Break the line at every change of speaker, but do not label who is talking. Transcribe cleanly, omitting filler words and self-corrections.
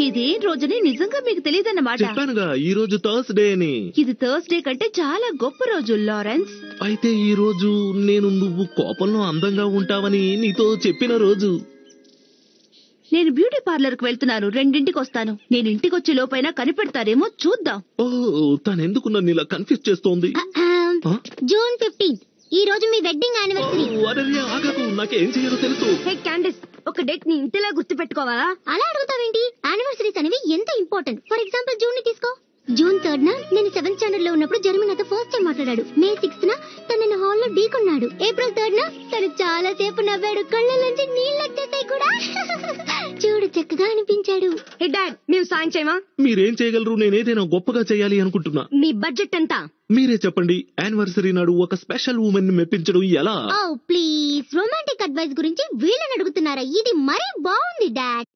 ఇదేం రోజుని నిజంగా మీకు తెలియదన్నమాట.
చెప్పానుగా ఈ రోజు థర్స్డే అని.
ఇది థర్స్డే కంటే చాలా గొప్ప రోజు లారెన్స్.
అయితే ఈ రోజు నేను నువ్వు కోపంలో అందంగా ఉంటావని నీతో చెప్పిన రోజు.
నేను బ్యూటీ పార్లర్ కు వెళ్తున్నాను, 2ంటికి వస్తాను. నేను ఇంటికి వచ్చే లోపైనా కనిపెడతారేమో చూద్దాం.
ఓ తనెందుకు నన్ను ఇలా కన్ఫ్యూజ్ చేస్తోంది?
జూన్ 15 ఈ రోజు మీ వెడ్డింగ్ యానివర్సరీ.
ఆగకు, నాకేం చేయాలో తెలుసు.
హే క్యాండిస్, ఒక డేట్ ని ఇంటిలా గుర్తు పెట్టుకోవాలా?
అలా అడుగుతావేంటి? యానివర్సరీస్ అనేవి ఎంత ఇంపార్టెంట్. ఫర్ ఎగ్జాంపుల్ జూన్ ని తీసుకో. జూన్ 3 నేను 7th స్టాండర్డ్ లో ఉన్నప్పుడు జర్మన్ నాతో ఫస్ట్ టైం మాట్లాడాడు. మే 6 తను నన్ను హాల్లో ఢీకొన్నాడు. ఏప్రిల్ 3 తను చాలా సేపు నవ్వాడు, కళ్ళలోంచి నీళ్ళు వచ్చేసాయి కూడా. చూడు చక్కగా అనిపించాడు.
హే డాడ్, మేము సాయం చేయమా?
మీరేం చేయగలరు? నేనేదైనా గొప్పగా చేయాలి అనుకుంటున్నా.
మీ బడ్జెట్ ఎంత?
మీరే చెప్పండి. యానివర్సరీ నాడు ఒక స్పెషల్ ఉమెన్ ని మెప్పించడం ఎలా?
ఓ ప్లీజ్, రొమాంటిక్ అడ్వైస్ గురించి వీళ్ళని అడుగుతున్నారా? ఇది మరీ బాగుంది డాడ్.